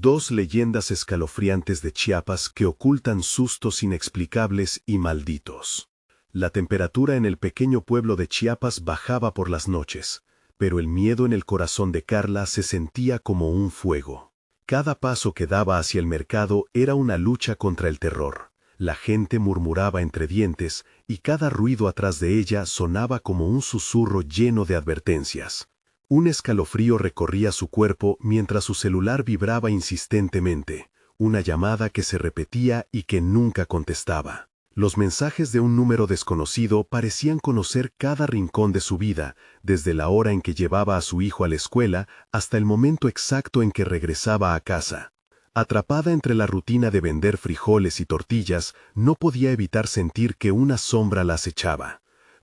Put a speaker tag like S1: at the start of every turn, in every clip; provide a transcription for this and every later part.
S1: Dos leyendas escalofriantes de Chiapas que ocultan sustos inexplicables y malditos. La temperatura en el pequeño pueblo de Chiapas bajaba por las noches, pero el miedo en el corazón de Carla se sentía como un fuego. Cada paso que daba hacia el mercado era una lucha contra el terror. La gente murmuraba entre dientes y cada ruido atrás de ella sonaba como un susurro lleno de advertencias. Un escalofrío recorría su cuerpo mientras su celular vibraba insistentemente, una llamada que se repetía y que nunca contestaba. Los mensajes de un número desconocido parecían conocer cada rincón de su vida, desde la hora en que llevaba a su hijo a la escuela hasta el momento exacto en que regresaba a casa. Atrapada entre la rutina de vender frijoles y tortillas, no podía evitar sentir que una sombra la acechaba.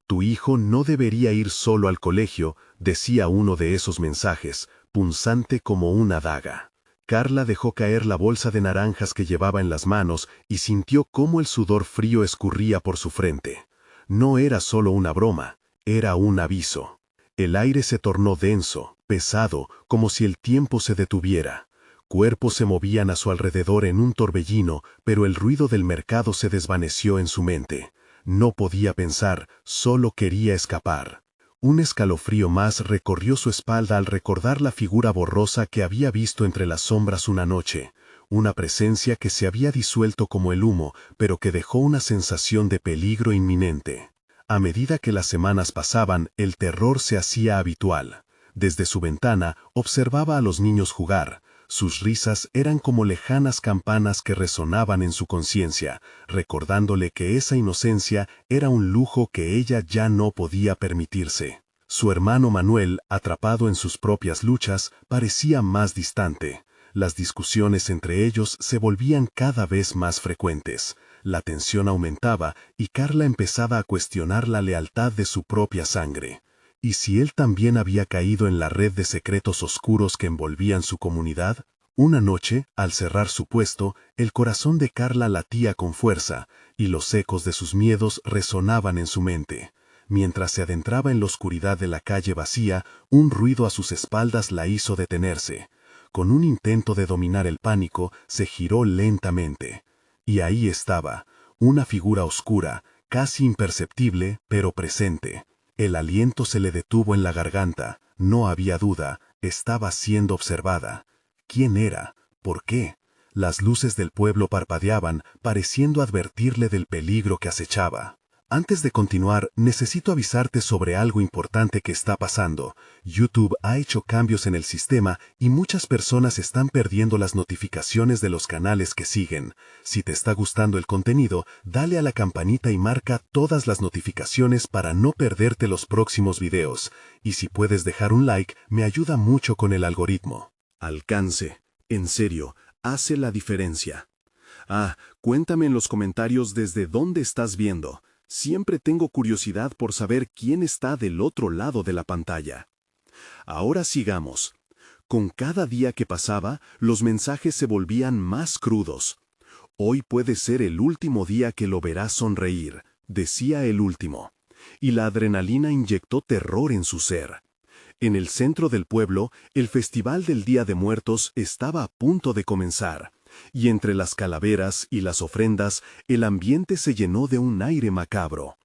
S1: Tu hijo no debería ir solo al colegio, decía uno de esos mensajes, punzante como una daga. Carla dejó caer la bolsa de naranjas que llevaba en las manos y sintió cómo el sudor frío escurría por su frente. No era solo una broma, era un aviso. El aire se tornó denso, pesado, como si el tiempo se detuviera. Cuerpos se movían a su alrededor en un torbellino, pero el ruido del mercado se desvaneció en su mente. No podía pensar, solo quería escapar. Un escalofrío más recorrió su espalda al recordar la figura borrosa que había visto entre las sombras una noche, una presencia que se había disuelto como el humo, pero que dejó una sensación de peligro inminente. A medida que las semanas pasaban, el terror se hacía habitual. Desde su ventana observaba a los niños jugar. Sus risas eran como lejanas campanas que resonaban en su conciencia, recordándole que esa inocencia era un lujo que ella ya no podía permitirse. Su hermano Manuel, atrapado en sus propias luchas, parecía más distante. Las discusiones entre ellos se volvían cada vez más frecuentes. La tensión aumentaba y Carla empezaba a cuestionar la lealtad de su propia sangre. ¿Y si él también había caído en la red de secretos oscuros que envolvían su comunidad? Una noche, al cerrar su puesto, el corazón de Carla latía con fuerza, y los ecos de sus miedos resonaban en su mente. Mientras se adentraba en la oscuridad de la calle vacía, un ruido a sus espaldas la hizo detenerse. Con un intento de dominar el pánico, se giró lentamente. Y ahí estaba, una figura oscura, casi imperceptible, pero presente. El aliento se le detuvo en la garganta. No había duda, estaba siendo observada. ¿Quién era? ¿Por qué? Las luces del pueblo parpadeaban, pareciendo advertirle del peligro que acechaba. Antes de continuar, necesito avisarte sobre algo importante que está pasando. YouTube ha hecho cambios en el sistema y muchas personas están perdiendo las notificaciones de los canales que siguen. Si te está gustando el contenido, dale a la campanita y marca todas las notificaciones para no perderte los próximos videos. Y si puedes dejar un like, me ayuda mucho con el algoritmo.
S2: Alcance. En serio, hace la diferencia. Cuéntame en los comentarios desde dónde estás viendo. Siempre tengo curiosidad por saber quién está del otro lado de la pantalla. Ahora sigamos. Con cada día que pasaba, los mensajes se volvían más crudos. Hoy puede ser el último día que lo verás sonreír, decía el último. Y la adrenalina inyectó terror en su ser. En el centro del pueblo, el Festival del Día de Muertos estaba a punto de comenzar. Y entre las calaveras y las ofrendas, el ambiente se llenó de un aire macabro.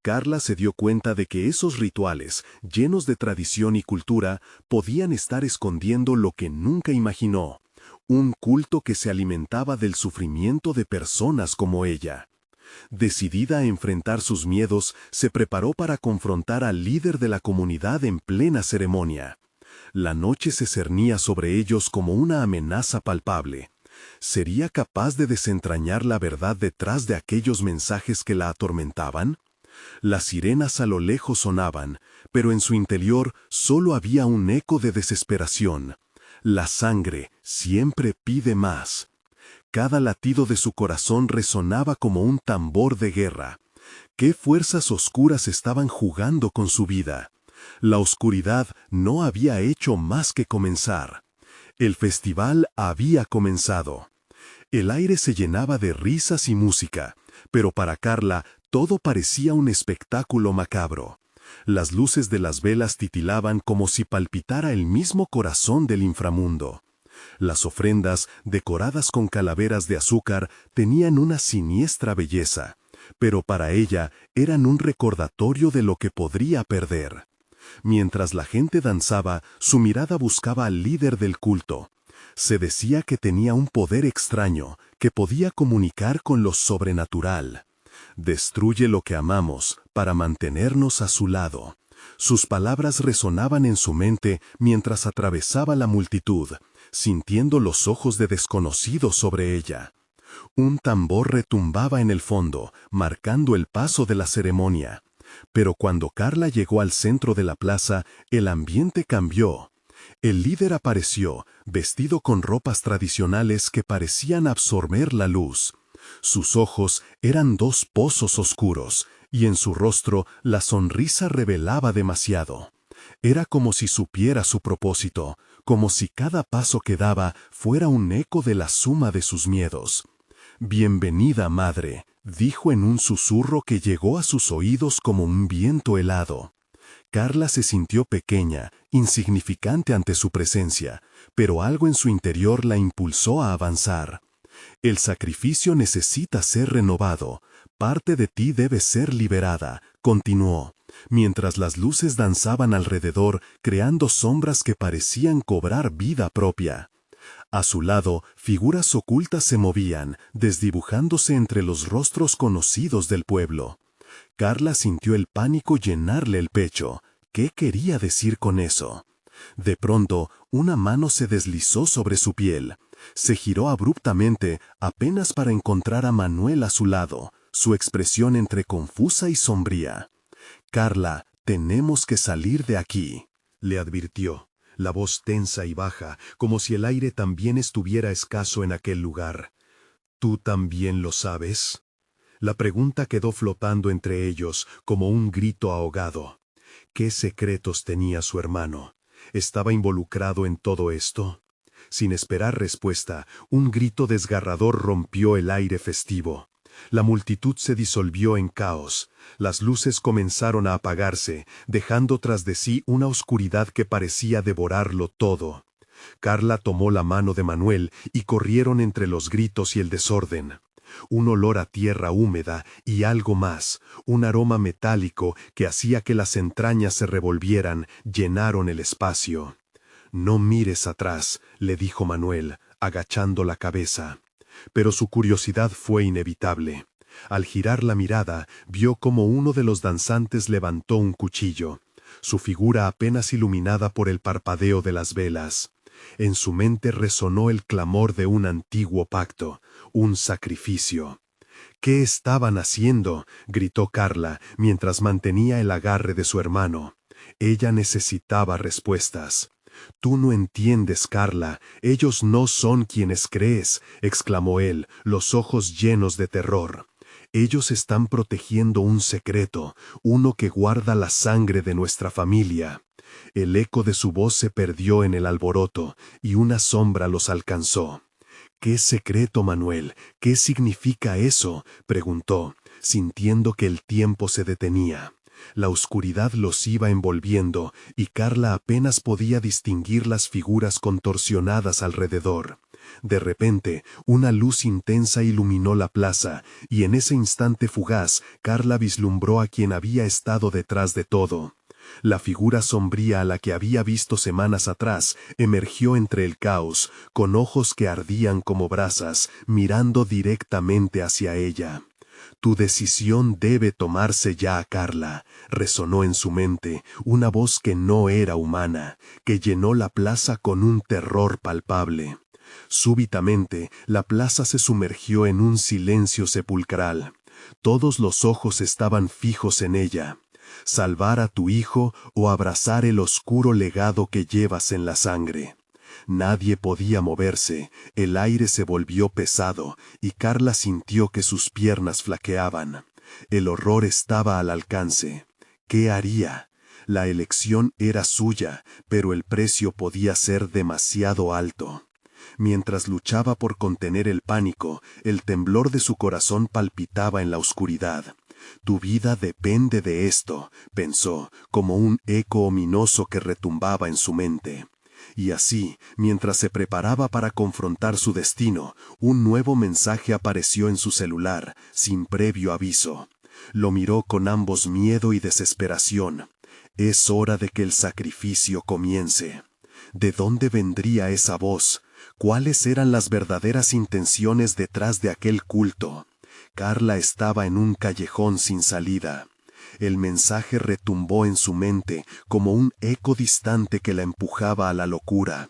S2: Carla se dio cuenta de que esos rituales, llenos de tradición y cultura, podían estar escondiendo lo que nunca imaginó, un culto que se alimentaba del sufrimiento de personas como ella. Decidida a enfrentar sus miedos, se preparó para confrontar al líder de la comunidad en plena ceremonia. La noche se cernía sobre ellos como una amenaza palpable. ¿Sería capaz de desentrañar la verdad detrás de aquellos mensajes que la atormentaban? Las sirenas a lo lejos sonaban, pero en su interior solo había un eco de desesperación. La sangre siempre pide más. Cada latido de su corazón resonaba como un tambor de guerra. ¿Qué fuerzas oscuras estaban jugando con su vida? La oscuridad no había hecho más que comenzar. El festival había comenzado. El aire se llenaba de risas y música, pero para Carla todo parecía un espectáculo macabro. Las luces de las velas titilaban como si palpitara el mismo corazón del inframundo. Las ofrendas, decoradas con calaveras de azúcar, tenían una siniestra belleza, pero para ella eran un recordatorio de lo que podría perder. Mientras la gente danzaba, su mirada buscaba al líder del culto. Se decía que tenía un poder extraño, que podía comunicar con lo sobrenatural. Destruye lo que amamos para mantenernos a su lado. Sus palabras resonaban en su mente mientras atravesaba la multitud, sintiendo los ojos de desconocidos sobre ella. Un tambor retumbaba en el fondo, marcando el paso de la ceremonia. Pero cuando Carla llegó al centro de la plaza, el ambiente cambió. El líder apareció, vestido con ropas tradicionales que parecían absorber la luz. Sus ojos eran dos pozos oscuros, y en su rostro la sonrisa revelaba demasiado. Era como si supiera su propósito, como si cada paso que daba fuera un eco de la suma de sus miedos. «Bienvenida, madre», dijo en un susurro que llegó a sus oídos como un viento helado. Carla se sintió pequeña, insignificante ante su presencia, pero algo en su interior la impulsó a avanzar. «El sacrificio necesita ser renovado. Parte de ti debe ser liberada», continuó, mientras las luces danzaban alrededor, creando sombras que parecían cobrar vida propia. A su lado, figuras ocultas se movían, desdibujándose entre los rostros conocidos del pueblo. Carla sintió el pánico llenarle el pecho. ¿Qué quería decir con eso? De pronto, una mano se deslizó sobre su piel. Se giró abruptamente, apenas para encontrar a Manuel a su lado, su expresión entre confusa y sombría. «Carla, tenemos que salir de aquí», le advirtió, la voz tensa y baja, como si el aire también estuviera escaso en aquel lugar. «¿Tú también lo sabes?». La pregunta quedó flotando entre ellos, como un grito ahogado. ¿Qué secretos tenía su hermano? ¿Estaba involucrado en todo esto? Sin esperar respuesta, un grito desgarrador rompió el aire festivo. La multitud se disolvió en caos. Las luces comenzaron a apagarse, dejando tras de sí una oscuridad que parecía devorarlo todo. Carla tomó la mano de Manuel y corrieron entre los gritos y el desorden. Un olor a tierra húmeda y algo más, un aroma metálico que hacía que las entrañas se revolvieran, llenaron el espacio. «No mires atrás», le dijo Manuel, agachando la cabeza. Pero su curiosidad fue inevitable. Al girar la mirada, vio como uno de los danzantes levantó un cuchillo, su figura apenas iluminada por el parpadeo de las velas. En su mente resonó el clamor de un antiguo pacto, un sacrificio. «¿Qué estaban haciendo?», gritó Carla, mientras mantenía el agarre de su hermano. Ella necesitaba respuestas. «Tú no entiendes, Carla, ellos no son quienes crees», exclamó él, los ojos llenos de terror. «Ellos están protegiendo un secreto, uno que guarda la sangre de nuestra familia». El eco de su voz se perdió en el alboroto, y una sombra los alcanzó. «¿Qué secreto, Manuel? ¿Qué significa eso?», preguntó, sintiendo que el tiempo se detenía. La oscuridad los iba envolviendo, y Carla apenas podía distinguir las figuras contorsionadas alrededor. De repente, una luz intensa iluminó la plaza, y en ese instante fugaz, Carla vislumbró a quien había estado detrás de todo. La figura sombría a la que había visto semanas atrás emergió entre el caos, con ojos que ardían como brasas, mirando directamente hacia ella. «Tu decisión debe tomarse ya, Carla», resonó en su mente, una voz que no era humana, que llenó la plaza con un terror palpable. Súbitamente, la plaza se sumergió en un silencio sepulcral. Todos los ojos estaban fijos en ella. «Salvar a tu hijo o abrazar el oscuro legado que llevas en la sangre». Nadie podía moverse, el aire se volvió pesado, y Carla sintió que sus piernas flaqueaban. El horror estaba al alcance. ¿Qué haría? La elección era suya, pero el precio podía ser demasiado alto. Mientras luchaba por contener el pánico, el temblor de su corazón palpitaba en la oscuridad. «Tu vida depende de esto», pensó, como un eco ominoso que retumbaba en su mente. Y así, mientras se preparaba para confrontar su destino, un nuevo mensaje apareció en su celular, sin previo aviso. Lo miró con ambos miedo y desesperación. Es hora de que el sacrificio comience. ¿De dónde vendría esa voz? ¿Cuáles eran las verdaderas intenciones detrás de aquel culto? Carla estaba en un callejón sin salida. El mensaje retumbó en su mente como un eco distante que la empujaba a la locura.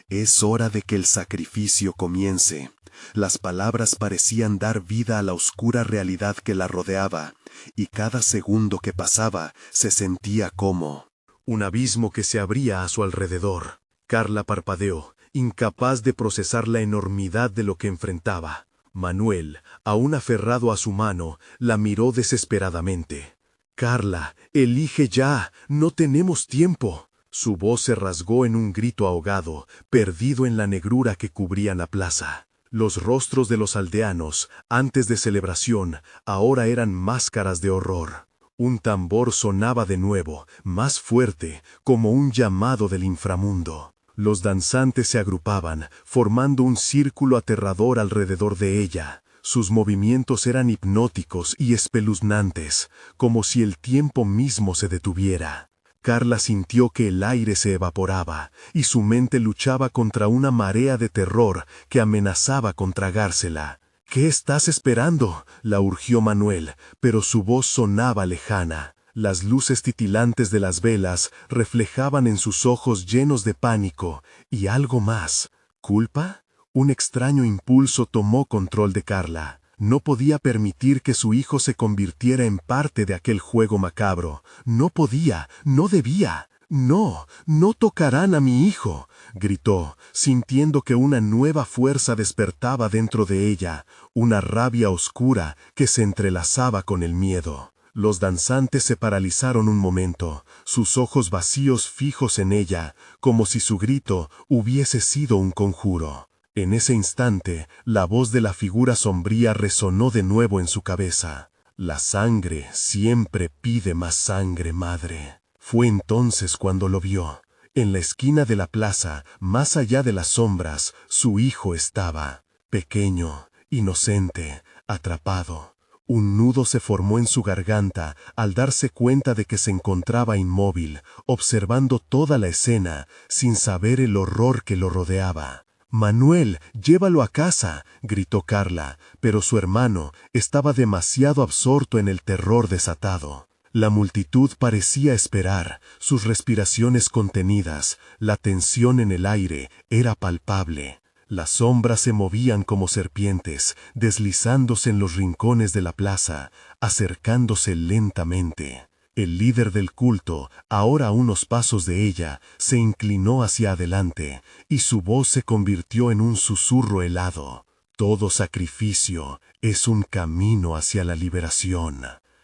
S2: Es hora de que el sacrificio comience. Las palabras parecían dar vida a la oscura realidad que la rodeaba, y cada segundo que pasaba se sentía como
S1: un abismo que se abría a su alrededor. Carla parpadeó, incapaz de procesar la enormidad de lo que enfrentaba. Manuel, aún aferrado a su mano, la miró desesperadamente. «Carla, elige ya, no tenemos tiempo». Su voz se rasgó en un grito ahogado, perdido en la negrura que cubría la plaza. Los rostros de los aldeanos, antes de celebración, ahora eran máscaras de horror. Un tambor sonaba de nuevo, más fuerte, como un llamado del inframundo. Los danzantes se agrupaban, formando un círculo aterrador alrededor de ella. Sus movimientos eran hipnóticos y espeluznantes, como si el tiempo mismo se detuviera. Carla sintió que el aire se evaporaba, y su mente luchaba contra una marea de terror que amenazaba con tragársela. «¿Qué estás esperando?», la urgió Manuel, pero su voz sonaba lejana. Las luces titilantes de las velas reflejaban en sus ojos llenos de pánico, y algo más. ¿Culpa? Un extraño impulso tomó control de Carla. No podía permitir que su hijo se convirtiera en parte de aquel juego macabro. No podía, no debía. «No, no tocarán a mi hijo», gritó, sintiendo que una nueva fuerza despertaba dentro de ella, una rabia oscura que se entrelazaba con el miedo. Los danzantes se paralizaron un momento, sus ojos vacíos fijos en ella, como si su grito hubiese sido un conjuro. En ese instante, la voz de la figura sombría resonó de nuevo en su cabeza. «La sangre siempre pide más sangre, madre». Fue entonces cuando lo vio. En la esquina de la plaza, más allá de las sombras, su hijo estaba, pequeño, inocente, atrapado. Un nudo se formó en su garganta al darse cuenta de que se encontraba inmóvil, observando toda la escena, sin saber el horror que lo rodeaba. «Manuel, llévalo a casa», gritó Carla, pero su hermano estaba demasiado absorto en el terror desatado. La multitud parecía esperar, sus respiraciones contenidas, la tensión en el aire era palpable. Las sombras se movían como serpientes, deslizándose en los rincones de la plaza, acercándose lentamente. El líder del culto, ahora a unos pasos de ella, se inclinó hacia adelante, y su voz se convirtió en un susurro helado. «Todo sacrificio es un camino hacia la liberación.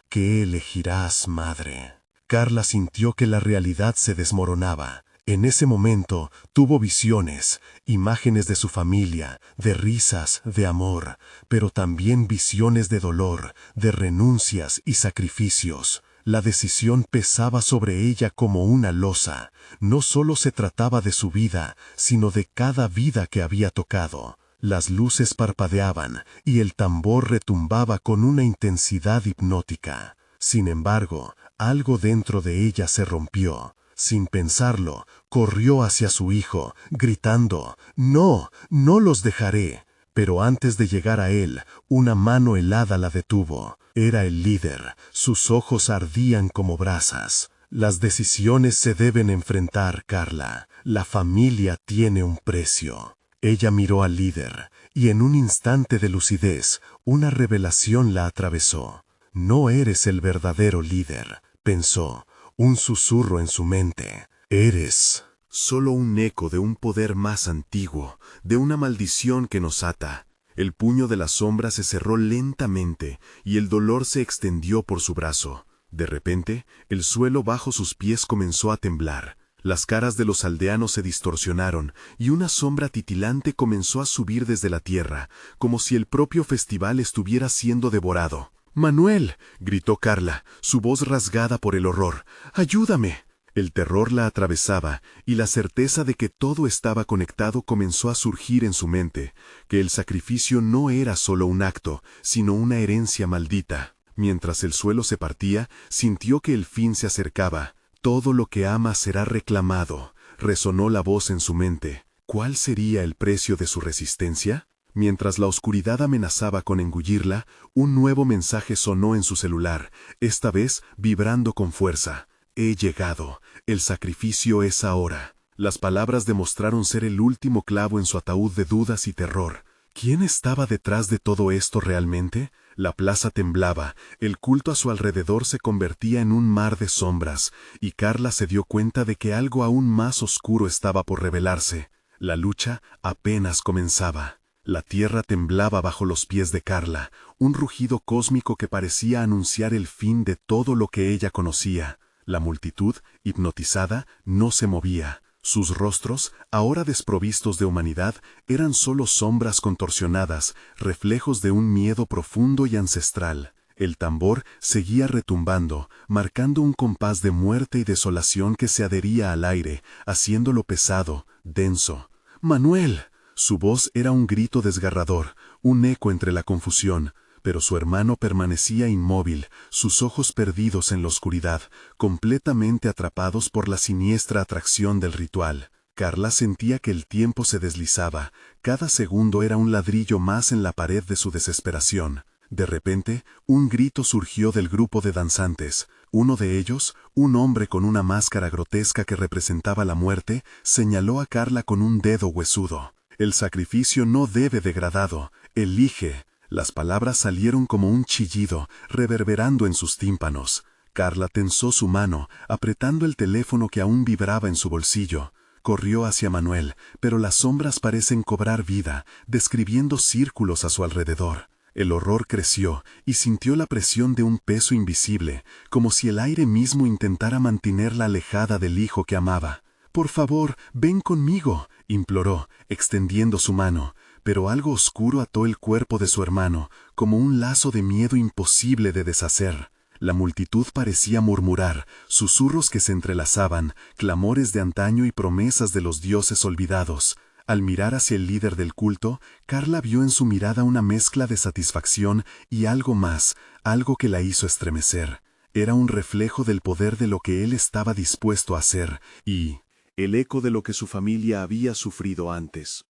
S1: ¿Qué elegirás, madre?». Carla sintió que la realidad se desmoronaba. En ese momento tuvo visiones, imágenes de su familia, de risas, de amor, pero también visiones de dolor, de renuncias y sacrificios. La decisión pesaba sobre ella como una losa. No solo se trataba de su vida, sino de cada vida que había tocado. Las luces parpadeaban y el tambor retumbaba con una intensidad hipnótica. Sin embargo, algo dentro de ella se rompió. Sin pensarlo, corrió hacia su hijo, gritando: «No, no los dejaré». Pero antes de llegar a él, una mano helada la detuvo. Era el líder, sus ojos ardían como brasas. «Las decisiones se deben enfrentar, Carla. La familia tiene un precio». Ella miró al líder, y en un instante de lucidez, una revelación la atravesó. «No eres el verdadero líder», pensó, un susurro en su mente. «Eres solo un eco de un poder más antiguo, de una maldición que nos ata». El puño de la sombra se cerró lentamente, y el dolor se extendió por su brazo. De repente, el suelo bajo sus pies comenzó a temblar. Las caras de los aldeanos se distorsionaron, y una sombra titilante comenzó a subir desde la tierra, como si el propio festival estuviera siendo devorado. «¡Manuel!», gritó Carla, su voz rasgada por el horror. «¡Ayúdame!».
S2: El terror la atravesaba, y la certeza de que todo estaba conectado comenzó a surgir en su mente, que el sacrificio no era solo un acto, sino una herencia maldita. Mientras el suelo se partía, sintió que el fin se acercaba. Todo lo que ama será reclamado. Resonó la voz en su mente. ¿Cuál sería el precio de su resistencia? Mientras la oscuridad amenazaba con engullirla, un nuevo mensaje sonó en su celular, esta vez vibrando con fuerza. He llegado. El sacrificio es ahora. Las palabras demostraron ser el último clavo en su ataúd de dudas y terror. ¿Quién estaba detrás de todo esto realmente? La plaza temblaba, el culto a su alrededor se convertía en un mar de sombras, y Carla se dio cuenta de que algo aún más oscuro estaba por revelarse. La lucha apenas comenzaba. La tierra temblaba bajo los pies de Carla, un rugido cósmico que parecía anunciar el fin de todo lo que ella conocía. La multitud, hipnotizada, no se movía. Sus rostros, ahora desprovistos de humanidad, eran solo sombras contorsionadas, reflejos de un miedo profundo y ancestral. El tambor seguía retumbando, marcando un compás de muerte y desolación que se adhería al aire, haciéndolo pesado, denso. ¡Manuel! Su voz era un grito desgarrador, un eco entre la confusión. Pero su hermano permanecía inmóvil, sus ojos perdidos en la oscuridad, completamente atrapados por la siniestra atracción del ritual. Carla sentía que el tiempo se deslizaba, cada segundo era un ladrillo más en la pared de su desesperación. De repente, un grito surgió del grupo de danzantes. Uno de ellos, un hombre con una máscara grotesca que representaba la muerte, señaló a Carla con un dedo huesudo. El sacrificio no debe degradado, elige. Las palabras salieron como un chillido, reverberando en sus tímpanos. Carla tensó su mano, apretando el teléfono que aún vibraba en su bolsillo. Corrió hacia Manuel, pero las sombras parecen cobrar vida, describiendo círculos a su alrededor. El horror creció y sintió la presión de un peso invisible, como si el aire mismo intentara mantenerla alejada del hijo que amaba. «Por favor, ven conmigo», imploró, extendiendo su mano. Pero algo oscuro ató el cuerpo de su hermano, como un lazo de miedo imposible de deshacer. La multitud parecía murmurar, susurros que se entrelazaban, clamores de antaño y promesas de los dioses olvidados. Al mirar hacia el líder del culto, Carla vio en su mirada una mezcla de satisfacción y algo más, algo que la hizo estremecer. Era un reflejo del poder de lo que él estaba dispuesto a hacer, y el eco de lo que su familia había sufrido antes.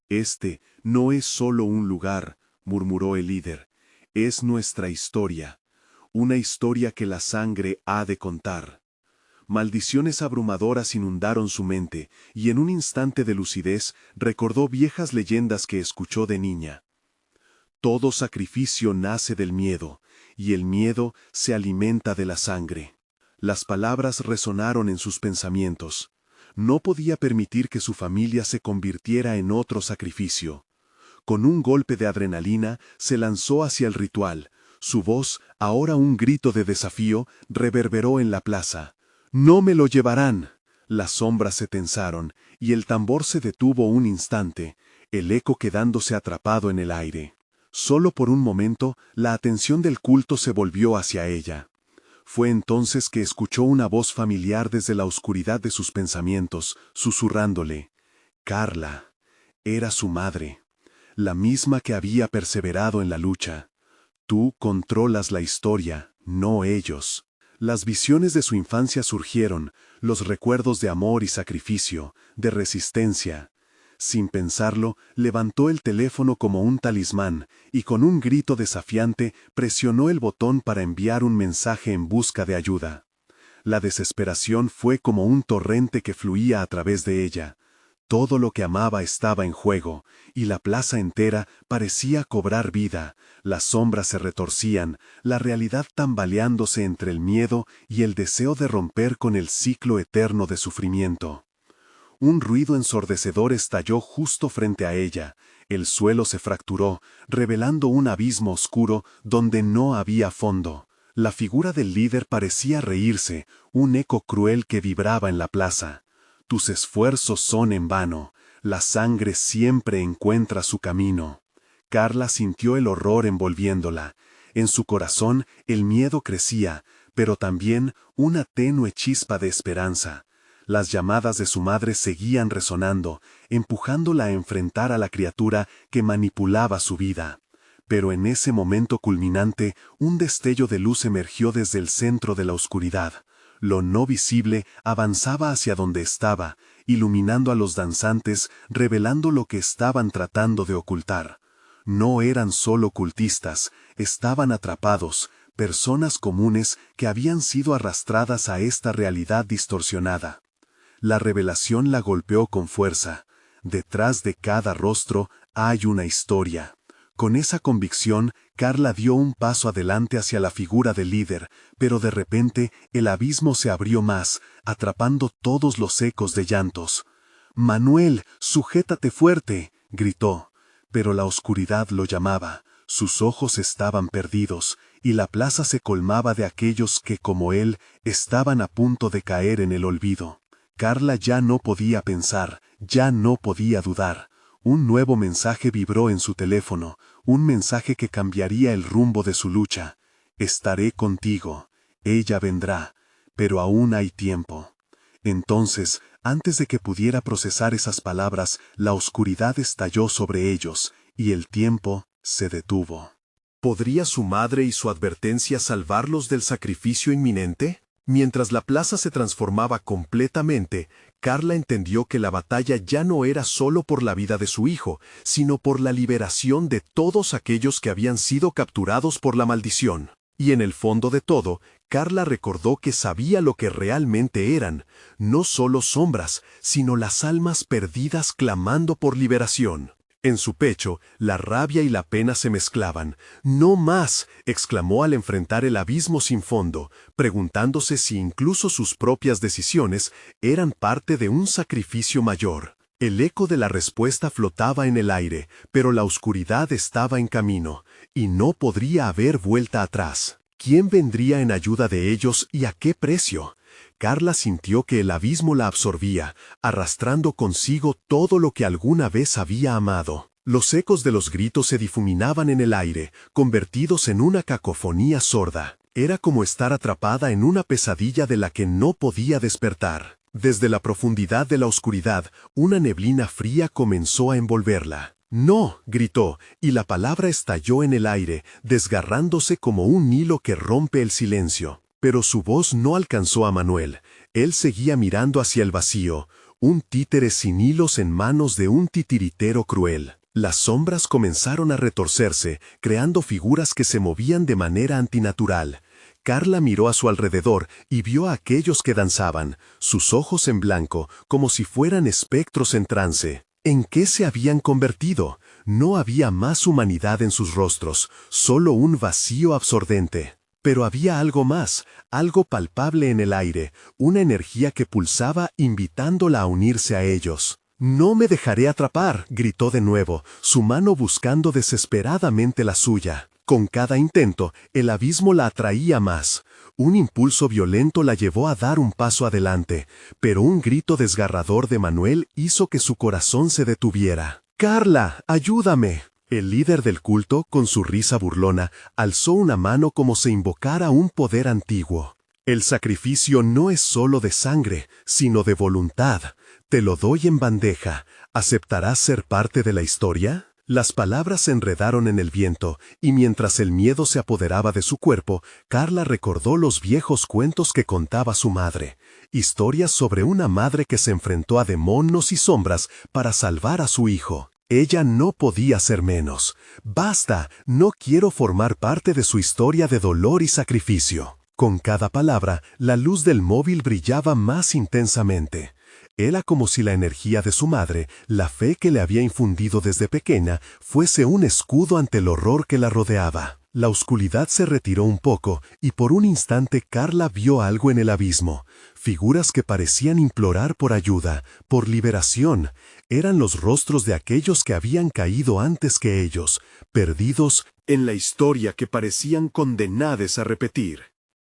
S2: «Este no es solo un lugar», murmuró el líder, «es nuestra historia, una historia que la sangre ha de contar». Maldiciones abrumadoras inundaron su mente, y en un instante de lucidez recordó viejas leyendas que escuchó de niña. Todo sacrificio nace del miedo, y el miedo se alimenta de la sangre. Las palabras resonaron en sus pensamientos. No podía permitir que su familia se convirtiera en otro sacrificio. Con un golpe de adrenalina, se lanzó hacia el ritual. Su voz, ahora un grito de desafío, reverberó en la plaza. «¡No me lo llevarán!». Las sombras se tensaron, y el tambor se detuvo un instante, el eco quedándose atrapado en el aire. Solo por un momento, la atención del culto se volvió hacia ella. Fue entonces que escuchó una voz familiar desde la oscuridad de sus pensamientos, susurrándole. Carla. Era su madre, la misma que había perseverado en la lucha. Tú controlas la historia, no ellos. Las visiones de su infancia surgieron, los recuerdos de amor y sacrificio, de resistencia. Sin pensarlo, levantó el teléfono como un talismán y con un grito desafiante presionó el botón para enviar un mensaje en busca de ayuda. La desesperación fue como un torrente que fluía a través de ella. Todo lo que amaba estaba en juego, y la plaza entera parecía cobrar vida. Las sombras se retorcían, la realidad tambaleándose entre el miedo y el deseo de romper con el ciclo eterno de sufrimiento. Un ruido ensordecedor estalló justo frente a ella. El suelo se fracturó, revelando un abismo oscuro donde no había fondo. La figura del líder parecía reírse, un eco cruel que vibraba en la plaza. Tus esfuerzos son en vano, la sangre siempre encuentra su camino. Carla sintió el horror envolviéndola. En su corazón el miedo crecía, pero también una tenue chispa de esperanza. Las llamadas de su madre seguían resonando, empujándola a enfrentar a la criatura que manipulaba su vida. Pero en ese momento culminante, un destello de luz emergió desde el centro de la oscuridad. Lo no visible avanzaba hacia donde estaba, iluminando a los danzantes, revelando lo que estaban tratando de ocultar. No eran solo cultistas, estaban atrapados, personas comunes que habían sido arrastradas a esta realidad distorsionada. La revelación la golpeó con fuerza. Detrás de cada rostro hay una historia. Con esa convicción, Carla dio un paso adelante hacia la figura del líder, pero de repente el abismo se abrió más, atrapando todos los ecos de llantos. «Manuel, sujétate fuerte», gritó. Pero la oscuridad lo llamaba, sus ojos estaban perdidos, y la plaza se colmaba de aquellos que, como él, estaban a punto de caer en el olvido. Carla ya no podía pensar, ya no podía dudar. Un nuevo mensaje vibró en su teléfono, un mensaje que cambiaría el rumbo de su lucha. «Estaré contigo, ella vendrá, pero aún hay tiempo». Entonces, antes de que pudiera procesar esas palabras, la oscuridad estalló sobre ellos, y el tiempo se detuvo. ¿Podría su madre y su advertencia salvarlos del sacrificio inminente? Mientras la plaza se transformaba completamente, Carla entendió que la batalla ya no era solo por la vida de su hijo, sino por la liberación de todos aquellos que habían sido capturados por la maldición. Y en el fondo de todo, Carla recordó que sabía lo que realmente eran, no solo sombras, sino las almas perdidas clamando por liberación. En su pecho, la rabia y la pena se mezclaban. «¡No más!», exclamó al enfrentar el abismo sin fondo, preguntándose si incluso sus propias decisiones eran parte de un sacrificio mayor. El eco de la respuesta flotaba en el aire, pero la oscuridad estaba en camino, y no podría haber vuelta atrás. ¿Quién vendría en ayuda de ellos y a qué precio? Carla sintió que el abismo la absorbía, arrastrando consigo todo lo que alguna vez había amado. Los ecos de los gritos se difuminaban en el aire, convertidos en una cacofonía sorda. Era como estar atrapada en una pesadilla de la que no podía despertar. Desde la profundidad de la oscuridad, una neblina fría comenzó a envolverla. «¡No!», gritó, y la palabra estalló en el aire, desgarrándose como un hilo que rompe el silencio. Pero su voz no alcanzó a Manuel. Él seguía mirando hacia el vacío, un títere sin hilos en manos de un titiritero cruel. Las sombras comenzaron a retorcerse, creando figuras que se movían de manera antinatural. Carla miró a su alrededor y vio a aquellos que danzaban, sus ojos en blanco, como si fueran espectros en trance. ¿En qué se habían convertido? No había más humanidad en sus rostros, solo un vacío absorbente. Pero había algo más, algo palpable en el aire, una energía que pulsaba invitándola a unirse a ellos. «No me dejaré atrapar», gritó de nuevo, su mano buscando desesperadamente la suya. Con cada intento, el abismo la atraía más. Un impulso violento la llevó a dar un paso adelante, pero un grito desgarrador de Manuel hizo que su corazón se detuviera. «¡Carla, ayúdame!». El líder del culto, con su risa burlona, alzó una mano como si invocara un poder antiguo. «El sacrificio no es solo de sangre, sino de voluntad. Te lo doy en bandeja. ¿Aceptarás ser parte de la historia?». Las palabras se enredaron en el viento, y mientras el miedo se apoderaba de su cuerpo, Carla recordó los viejos cuentos que contaba su madre. Historias sobre una madre que se enfrentó a demonios y sombras para salvar a su hijo. Ella no podía ser menos. «Basta, no quiero formar parte de su historia de dolor y sacrificio». Con cada palabra, la luz del móvil brillaba más intensamente. Era como si la energía de su madre, la fe que le había infundido desde pequeña, fuese un escudo ante el horror que la rodeaba. La oscuridad se retiró un poco, y por un instante Carla vio algo en el abismo. Figuras que parecían implorar por ayuda, por liberación. Eran los rostros de aquellos que habían caído antes que ellos, perdidos en la historia que parecían condenados a repetir.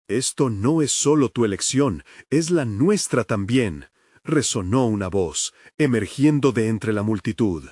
S2: «Esto no es solo tu elección, es la nuestra también», resonó una voz, emergiendo de entre la multitud.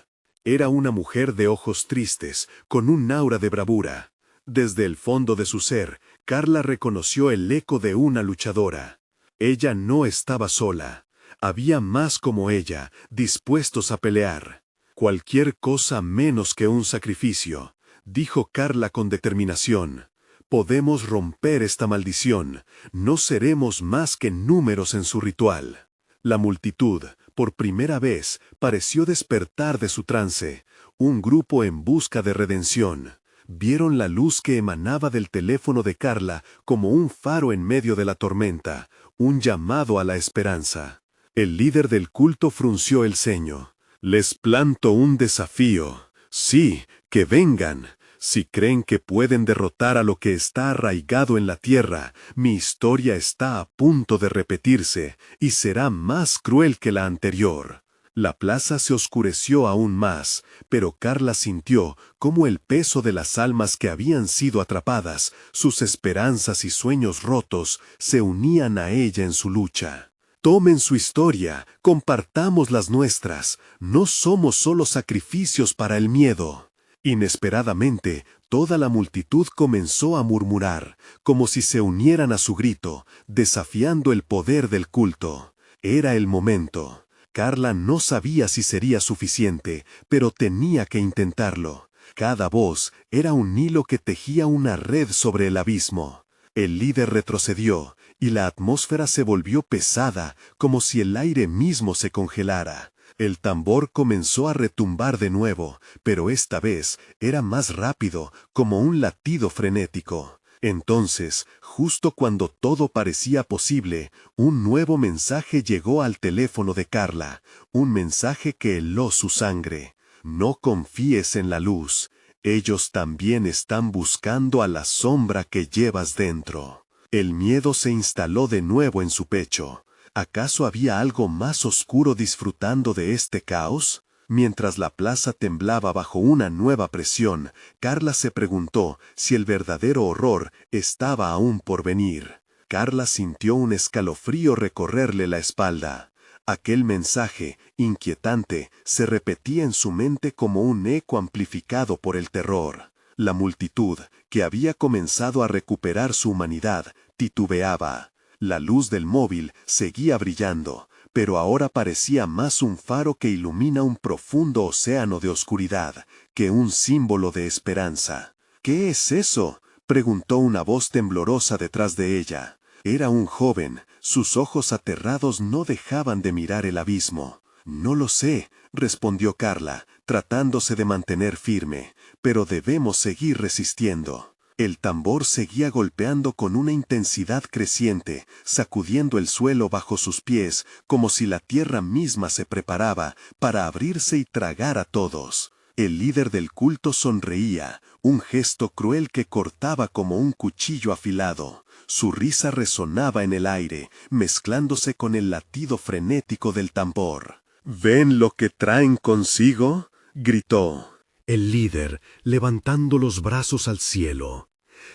S2: Era una mujer de ojos tristes, con un aura de bravura. Desde el fondo de su ser, Carla reconoció el eco de una luchadora. Ella no estaba sola. Había más como ella, dispuestos a pelear. Cualquier cosa menos que un sacrificio, dijo Carla con determinación. Podemos romper esta maldición. No seremos más que números en su ritual. La multitud, por primera vez, pareció despertar de su trance. Un grupo en busca de redención. Vieron la luz que emanaba del teléfono de Carla como un faro en medio de la tormenta, un llamado a la esperanza. El líder del culto frunció el ceño. Les planto un desafío. Sí, que vengan. Si creen que pueden derrotar a lo que está arraigado en la tierra, mi historia está a punto de repetirse y será más cruel que la anterior. La plaza se oscureció aún más, pero Carla sintió cómo el peso de las almas que habían sido atrapadas, sus esperanzas y sueños rotos, se unían a ella en su lucha. Tomen su historia, compartamos las nuestras, no somos solo sacrificios para el miedo. Inesperadamente, toda la multitud comenzó a murmurar, como si se unieran a su grito, desafiando el poder del culto. Era el momento. Carla no sabía si sería suficiente, pero tenía que intentarlo. Cada voz era un hilo que tejía una red sobre el abismo. El líder retrocedió, y la atmósfera se volvió pesada, como si el aire mismo se congelara. El tambor comenzó a retumbar de nuevo, pero esta vez era más rápido, como un latido frenético. Entonces, justo cuando todo parecía posible, un nuevo mensaje llegó al teléfono de Carla, un mensaje que heló su sangre. No confíes en la luz, ellos también están buscando a la sombra que llevas dentro. El miedo se instaló de nuevo en su pecho. ¿Acaso había algo más oscuro disfrutando de este caos? Mientras la plaza temblaba bajo una nueva presión, Carla se preguntó si el verdadero horror estaba aún por venir. Carla sintió un escalofrío recorrerle la espalda. Aquel mensaje, inquietante, se repetía en su mente como un eco amplificado por el terror. La multitud, que había comenzado a recuperar su humanidad, titubeaba. La luz del móvil seguía brillando, pero ahora parecía más un faro que ilumina un profundo océano de oscuridad que un símbolo de esperanza. ¿Qué es eso?, preguntó una voz temblorosa detrás de ella. Era un joven, sus ojos aterrados no dejaban de mirar el abismo. No lo sé, respondió Carla, tratándose de mantener firme, pero debemos seguir resistiendo. El tambor seguía golpeando con una intensidad creciente, sacudiendo el suelo bajo sus pies, como si la tierra misma se preparaba para abrirse y tragar a todos. El líder del culto sonreía, un gesto cruel que cortaba como un cuchillo afilado. Su risa resonaba en el aire, mezclándose con el latido frenético del tambor. ¿Ven lo que traen consigo?, gritó.
S1: El líder, levantando los brazos al cielo.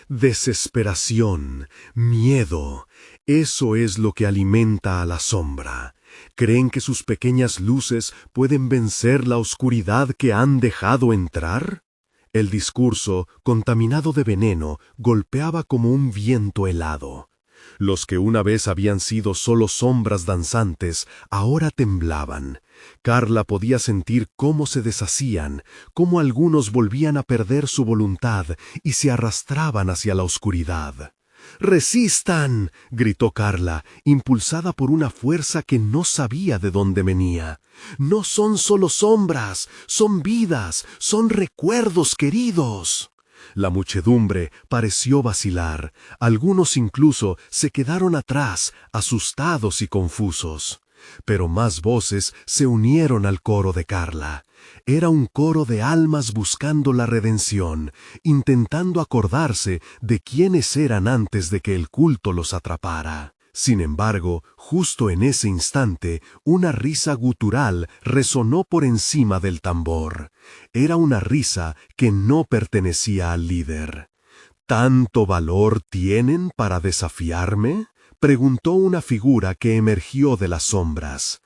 S1: Desesperación, miedo, eso es lo que alimenta a la sombra. ¿Creen que sus pequeñas luces pueden vencer la oscuridad que han dejado entrar? El discurso, contaminado de veneno, golpeaba como un viento helado. Los que una vez habían sido solo sombras danzantes, ahora temblaban. Carla podía sentir cómo se deshacían, cómo algunos volvían a perder su voluntad y se arrastraban hacia la oscuridad. ¡Resistan!, gritó Carla, impulsada por una fuerza que no sabía de dónde venía. No son solo sombras, son vidas, son recuerdos queridos. La muchedumbre pareció vacilar, algunos incluso se quedaron atrás, asustados y confusos. Pero más voces se unieron al coro de Carla. Era un coro de almas buscando la redención, intentando acordarse de quiénes eran antes de que el culto los atrapara. Sin embargo, justo en ese instante, una risa gutural resonó por encima del tambor. Era una risa que no pertenecía al líder. ¿Tanto valor tienen para desafiarme?, preguntó una figura que emergió de las sombras.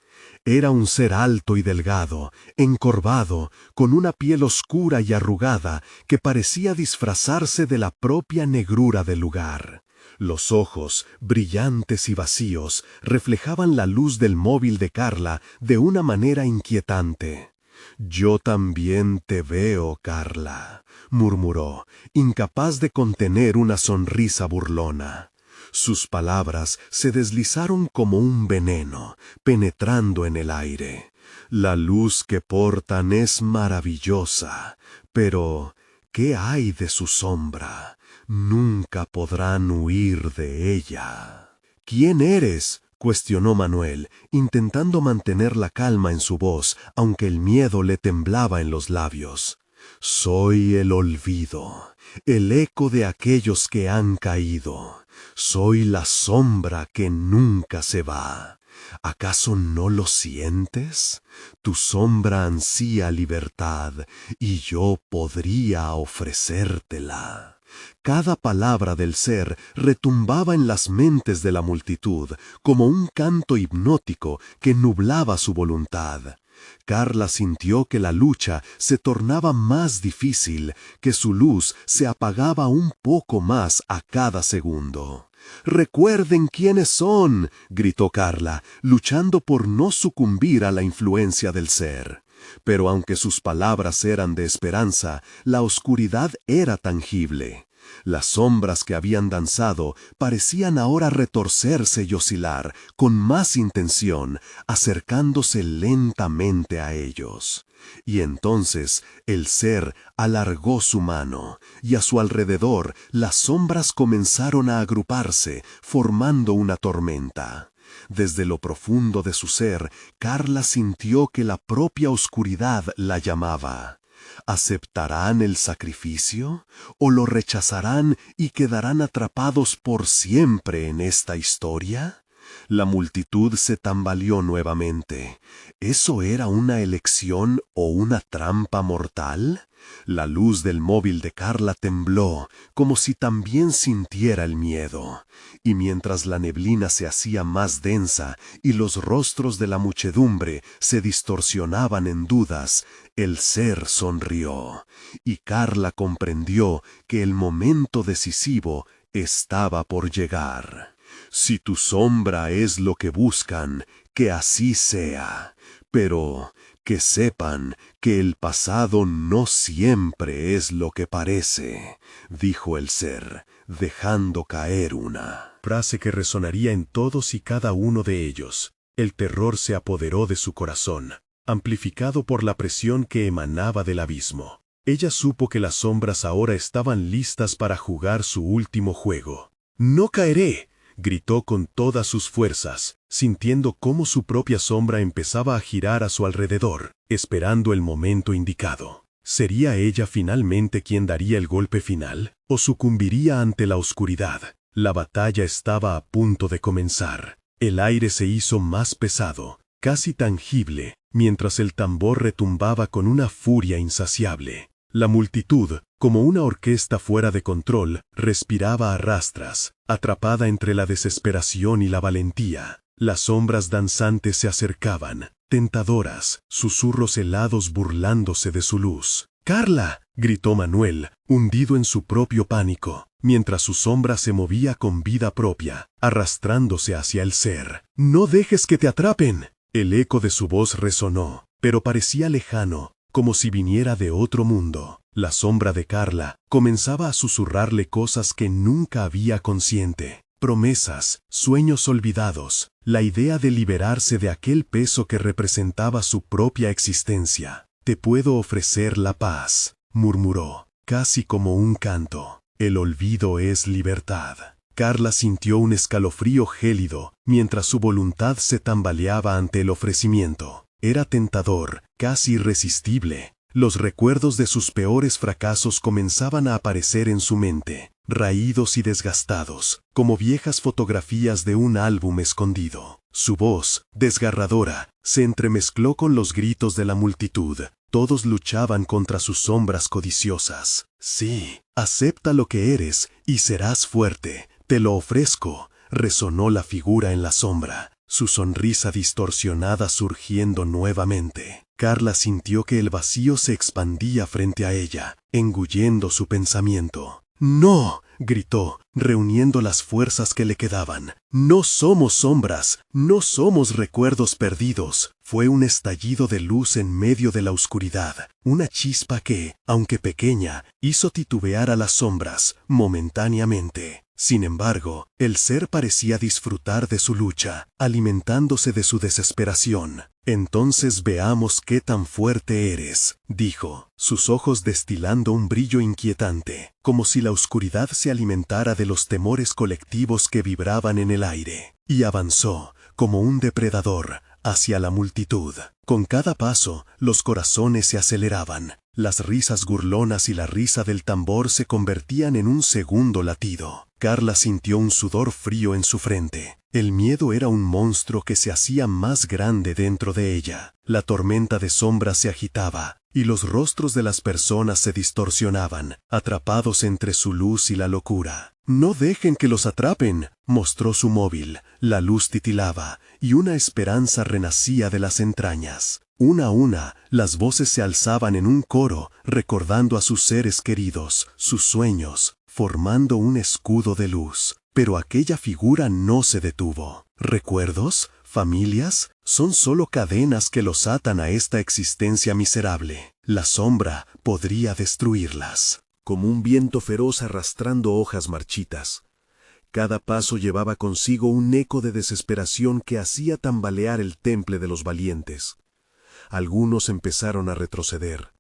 S2: Era un ser alto y delgado, encorvado, con una piel oscura y arrugada que parecía disfrazarse de la propia negrura del lugar. Los ojos, brillantes y vacíos, reflejaban la luz del móvil de Carla de una manera inquietante. «Yo también te veo, Carla», murmuró, incapaz de contener una sonrisa burlona. Sus palabras se deslizaron como un veneno, penetrando en el aire. «La luz que portan es maravillosa, pero ¿qué hay de su sombra? Nunca podrán huir de ella». «¿Quién eres?», cuestionó Manuel, intentando mantener la calma en su voz, aunque el miedo le temblaba en los labios. «Soy el olvido, el eco de aquellos que han caído. Soy la sombra que nunca se va. ¿Acaso no lo sientes? Tu sombra ansía libertad, y yo podría ofrecértela». Cada palabra del ser retumbaba en las mentes de la multitud, como un canto hipnótico que nublaba su voluntad. Carla sintió que la lucha se tornaba más difícil, que su luz se apagaba un poco más a cada segundo. «¡Recuerden quiénes son!», gritó Carla, luchando por no sucumbir a la influencia del ser. Pero aunque sus palabras eran de esperanza, la oscuridad era tangible. Las sombras que habían danzado parecían ahora retorcerse y oscilar, con más intención, acercándose lentamente a ellos. Y entonces el ser alargó su mano, y a su alrededor las sombras comenzaron a agruparse, formando una tormenta. Desde lo profundo de su ser, Carla sintió que la propia oscuridad la llamaba. ¿Aceptarán el sacrificio o lo rechazarán y quedarán atrapados por siempre en esta historia? La multitud se tambaleó nuevamente. ¿Eso era una elección o una trampa mortal? La luz del móvil de Carla tembló, como si también sintiera el miedo. Y mientras la neblina se hacía más densa y los rostros de la muchedumbre se distorsionaban en dudas, el ser sonrió, y Carla comprendió que el momento decisivo estaba por llegar. «Si tu sombra es lo que buscan, que así sea. Pero que sepan que el pasado no siempre es lo que parece», dijo el ser, dejando caer una
S1: frase que resonaría en todos y cada uno de ellos. El terror se apoderó de su corazón, amplificado por la presión que emanaba del abismo. Ella supo que las sombras ahora estaban listas para jugar su último juego. «¡No caeré!», gritó con todas sus fuerzas, sintiendo cómo su propia sombra empezaba a girar a su alrededor, esperando el momento indicado. ¿Sería ella finalmente quien daría el golpe final, o sucumbiría ante la oscuridad? La batalla estaba a punto de comenzar. El aire se hizo más pesado, casi tangible, mientras el tambor retumbaba con una furia insaciable. La multitud, como una orquesta fuera de control, respiraba a rastras, atrapada entre la desesperación y la valentía. Las sombras danzantes se acercaban, tentadoras, susurros helados burlándose de su luz. «¡Carla!», gritó Manuel, hundido en su propio pánico, mientras su sombra se movía con vida propia, arrastrándose hacia el ser. «¡No dejes que te atrapen!». El eco de su voz resonó, pero parecía lejano, como si viniera de otro mundo. La sombra de Carla comenzaba a susurrarle cosas que nunca había consciente. Promesas, sueños olvidados, la idea de liberarse de aquel peso que representaba su propia existencia. «Te puedo ofrecer la paz», murmuró, casi como un canto. «El olvido es libertad». Carla sintió un escalofrío gélido, mientras su voluntad se tambaleaba ante el ofrecimiento. Era tentador, casi irresistible. Los recuerdos de sus peores fracasos comenzaban a aparecer en su mente, raídos y desgastados, como viejas fotografías de un álbum escondido. Su voz, desgarradora, se entremezcló con los gritos de la multitud. Todos luchaban contra sus sombras codiciosas. «Sí, acepta lo que eres y serás fuerte. Te lo ofrezco», resonó la figura en la sombra. su sonrisa distorsionada surgiendo nuevamente. Carla sintió que el vacío se expandía frente a ella, engullendo su pensamiento. «¡No!», gritó, reuniendo las fuerzas que le quedaban. «No somos sombras, no somos recuerdos perdidos». Fue un estallido de luz en medio de la oscuridad, una chispa que, aunque pequeña, hizo titubear a las sombras, momentáneamente. Sin embargo, el ser parecía disfrutar de su lucha, alimentándose de su desesperación. «Entonces veamos qué tan fuerte eres», dijo, sus ojos destilando un brillo inquietante, como si la oscuridad se alimentara de los temores colectivos que vibraban en el aire. Y avanzó, como un depredador, hacia la multitud. Con cada paso, los corazones se aceleraban. Las risas burlonas y la risa del tambor se convertían en un segundo latido. Carla sintió un sudor frío en su frente. El miedo era un monstruo que se hacía más grande dentro de ella. La tormenta de sombras se agitaba, y los rostros de las personas se distorsionaban, atrapados entre su luz y la locura. «No dejen que los atrapen», mostró su móvil. La luz titilaba, y una esperanza renacía de las entrañas. Una a una, las voces se alzaban en un coro, recordando a sus seres queridos, sus sueños, formando un escudo de luz. Pero aquella figura no se detuvo. ¿Recuerdos? ¿Familias? Son solo cadenas que los atan a esta existencia miserable. La sombra podría destruirlas.
S2: Como un viento feroz arrastrando hojas marchitas. Cada paso llevaba consigo un eco de desesperación que hacía tambalear el temple de los valientes. Algunos empezaron a retroceder.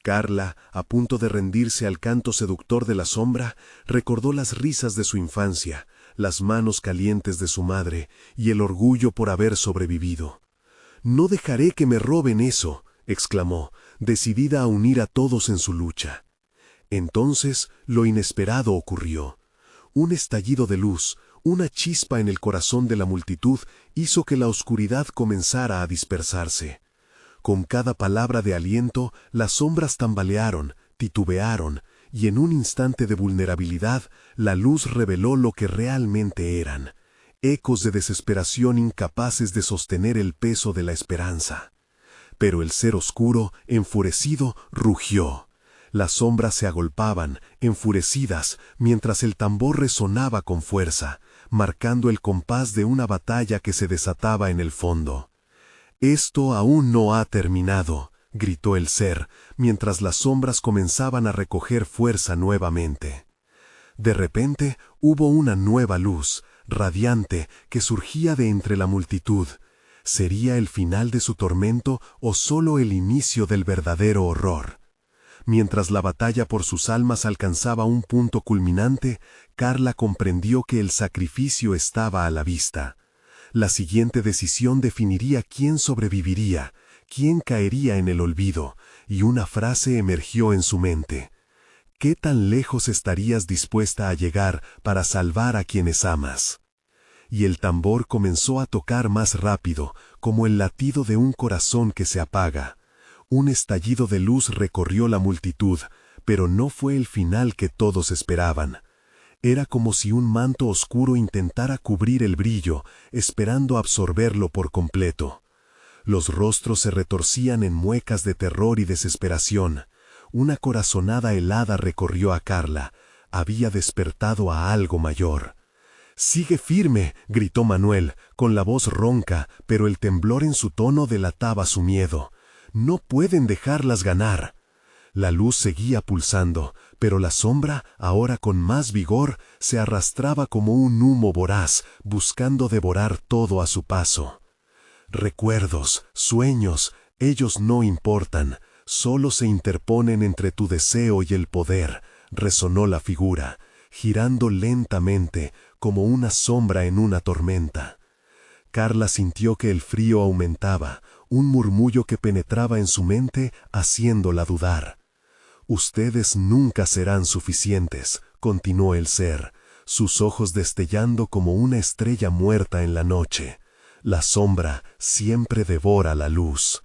S2: Carla, a punto de rendirse al canto seductor de la sombra, recordó las risas de su infancia, las manos calientes de su madre y el orgullo por haber sobrevivido. «No dejaré que me roben eso», exclamó, decidida a unir a todos en su lucha. Entonces, lo inesperado ocurrió. Un estallido de luz, una chispa en el corazón de la multitud hizo que la oscuridad comenzara a dispersarse. Con cada palabra de aliento, las sombras tambalearon, titubearon, y en un instante de vulnerabilidad, la luz reveló lo que realmente eran, ecos de desesperación incapaces de sostener el peso de la esperanza. Pero el ser oscuro, enfurecido, rugió. Las sombras se agolpaban, enfurecidas, mientras el tambor resonaba con fuerza, marcando el compás de una batalla que se desataba en el fondo. «Esto aún no ha terminado», gritó el ser, mientras las sombras comenzaban a recoger fuerza nuevamente. De repente hubo una nueva luz, radiante, que surgía de entre la multitud. ¿Sería el final de su tormento o solo el inicio del verdadero horror? Mientras la batalla por sus almas alcanzaba un punto culminante, Carla comprendió que el sacrificio estaba a la vista. La siguiente decisión definiría quién sobreviviría, quién caería en el olvido, y una frase emergió en su mente. ¿Qué tan lejos estarías dispuesta a llegar para salvar a quienes amas? Y el tambor comenzó a tocar más rápido, como el latido de un corazón que se apaga. Un estallido de luz recorrió la multitud, pero no fue el final que todos esperaban. Era como si un manto oscuro intentara cubrir el brillo, esperando absorberlo por completo. Los rostros se retorcían en muecas de terror y desesperación. Una corazonada helada recorrió a Carla. Había despertado a algo mayor. «Sigue firme», gritó Manuel, con la voz ronca, pero el temblor en su tono delataba su miedo. «No pueden dejarlas ganar». La luz seguía pulsando, pero la sombra, ahora con más vigor, se arrastraba como un humo voraz, buscando devorar todo a su paso. «Recuerdos, sueños, ellos no importan, solo se interponen entre tu deseo y el poder», resonó la figura, girando lentamente, como una sombra en una tormenta. Carla sintió que el frío aumentaba, un murmullo que penetraba en su mente, haciéndola dudar. «Ustedes nunca serán suficientes», continuó el ser, sus ojos destellando como una estrella muerta en la noche. «La sombra siempre devora la luz».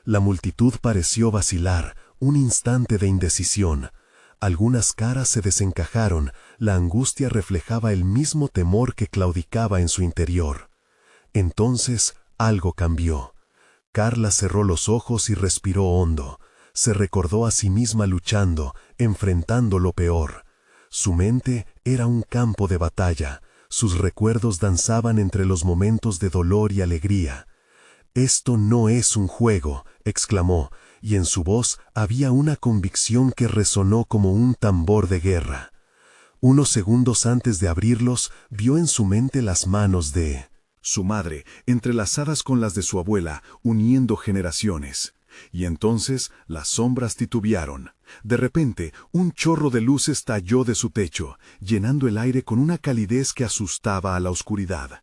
S2: La multitud pareció vacilar, un instante de indecisión. Algunas caras se desencajaron, la angustia reflejaba el mismo temor que claudicaba en su interior.
S1: Entonces, algo cambió. Carla cerró los ojos y respiró hondo. Se recordó a sí misma luchando, enfrentando lo peor. Su mente era un campo de batalla. Sus recuerdos danzaban entre los momentos de dolor y alegría. «Esto no es un juego», exclamó, y en su voz había una convicción que resonó como un tambor de guerra. Unos segundos antes de abrirlos, vio en su mente las manos de
S2: su madre, entrelazadas con las de su abuela, uniendo generaciones. Y entonces las sombras titubearon. De repente, un chorro de luz estalló de su techo, llenando el aire con una calidez que asustaba a la oscuridad.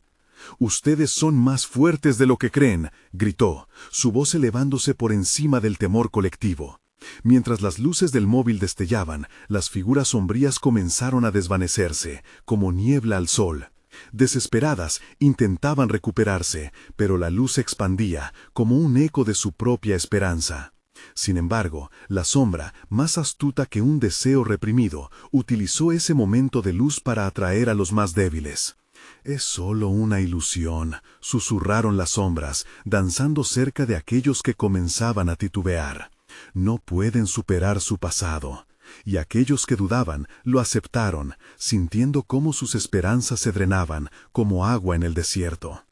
S2: «Ustedes son más fuertes de lo que creen», gritó, su voz elevándose por encima del temor colectivo. Mientras las luces del móvil destellaban, las figuras sombrías comenzaron a desvanecerse, como niebla al sol. Desesperadas, intentaban recuperarse, pero la luz se expandía, como un eco de su propia esperanza. Sin embargo, la sombra, más astuta que un deseo reprimido, utilizó ese momento de luz para atraer a los más débiles. «Es solo una ilusión», susurraron las sombras, danzando cerca de aquellos que comenzaban a titubear. «No pueden superar su pasado». Y aquellos que dudaban lo aceptaron, sintiendo cómo sus esperanzas se drenaban, como agua en el desierto.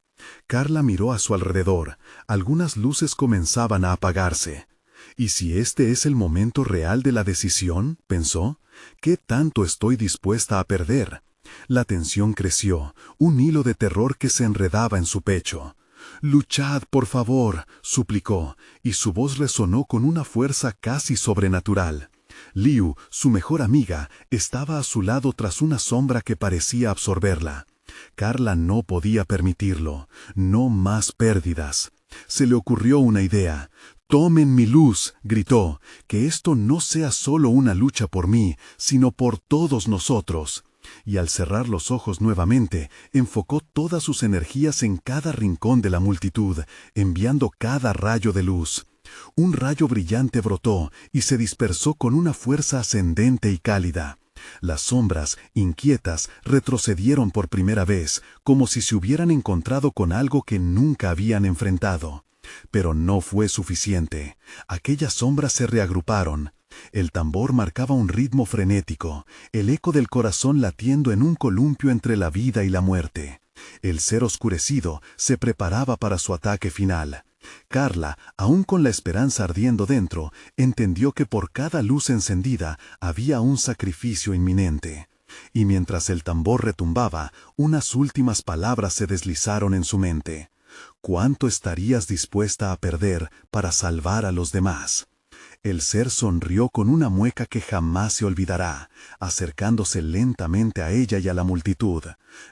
S2: Carla miró a su alrededor. Algunas luces comenzaban a apagarse. «¿Y si este es el momento real de la decisión?», pensó. «¿Qué tanto estoy dispuesta a perder?». La tensión creció, un hilo de terror que se enredaba en su pecho. «Luchad, por favor», suplicó, y su voz resonó con una fuerza casi sobrenatural. Liu, su mejor amiga, estaba a su lado tras una sombra que parecía absorberla. Carla no podía permitirlo. No más pérdidas. Se le ocurrió una idea. «Tomen mi luz», gritó, «que esto no sea solo una lucha por mí, sino por todos nosotros». Y al cerrar los ojos nuevamente, enfocó todas sus energías en cada rincón de la multitud, enviando cada rayo de luz. Un rayo brillante brotó y se dispersó con una fuerza ascendente y cálida. Las sombras, inquietas, retrocedieron por primera vez, como si se hubieran encontrado con algo que nunca habían enfrentado. Pero no fue suficiente. Aquellas sombras se reagruparon. El tambor marcaba un ritmo frenético, el eco del corazón latiendo en un columpio entre la vida y la muerte. El ser oscurecido se preparaba para su ataque final. Carla, aún con la esperanza ardiendo dentro, entendió que por cada luz encendida había un sacrificio inminente. Y mientras el tambor retumbaba, unas últimas palabras se deslizaron en su mente. «¿Cuánto estarías dispuesta a perder para salvar a los demás?». El ser sonrió con una mueca que jamás se olvidará, acercándose lentamente a ella y a la multitud.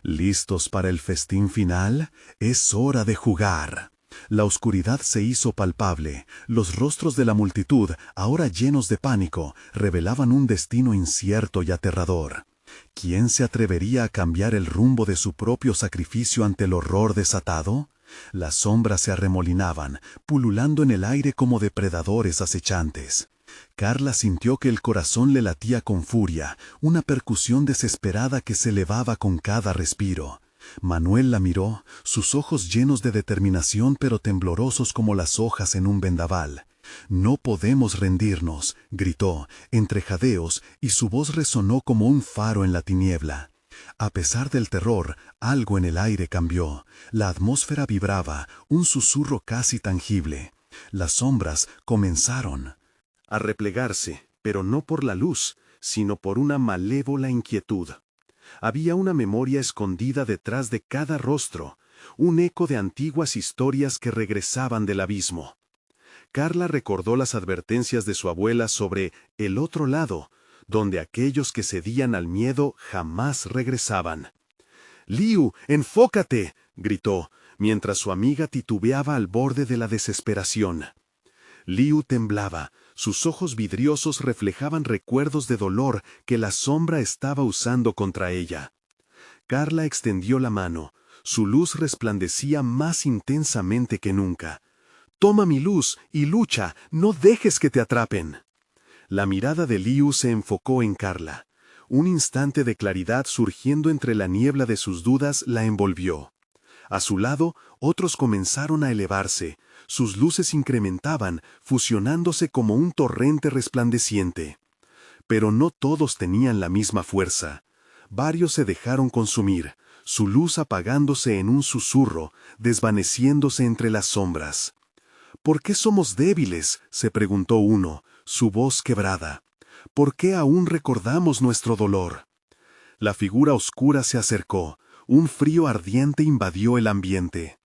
S2: «¿Listos para el festín final? Es hora de jugar». La oscuridad se hizo palpable. Los rostros de la multitud, ahora llenos de pánico, revelaban un destino incierto y aterrador. ¿Quién se atrevería a cambiar el rumbo de su propio sacrificio ante el horror desatado? Las sombras se arremolinaban, pululando en el aire como depredadores acechantes. Carla sintió que el corazón le latía con furia, una percusión desesperada que se elevaba con cada respiro. Manuel la miró, sus ojos llenos de determinación pero temblorosos como las hojas en un vendaval. «No podemos rendirnos», gritó, entre jadeos, y su voz resonó como un faro en la tiniebla. A pesar del terror, algo en el aire cambió. La atmósfera vibraba, un susurro casi tangible. Las sombras comenzaron a replegarse, pero no por la luz, sino por una malévola inquietud. Había una memoria escondida detrás de cada rostro, un eco de antiguas historias que regresaban del abismo. Carla recordó las advertencias de su abuela sobre el otro lado, donde aquellos que cedían al miedo jamás regresaban. «Liu, enfócate», gritó, mientras su amiga titubeaba al borde de la desesperación. Liu temblaba, sus ojos vidriosos reflejaban recuerdos de dolor que la sombra estaba usando contra ella. Carla extendió la mano, su luz resplandecía más intensamente que nunca. «Toma mi luz y lucha, no dejes que te atrapen». La mirada de Liu se enfocó en Carla. Un instante de claridad surgiendo entre la niebla de sus dudas la envolvió. A su lado, otros comenzaron a elevarse. Sus luces incrementaban, fusionándose como un torrente resplandeciente. Pero no todos tenían la misma fuerza. Varios se dejaron consumir, su luz apagándose en un susurro, desvaneciéndose entre las sombras. ¿Por qué somos débiles?, se preguntó uno, su voz quebrada. ¿Por qué aún recordamos nuestro dolor? La figura oscura se acercó, un frío ardiente invadió el ambiente.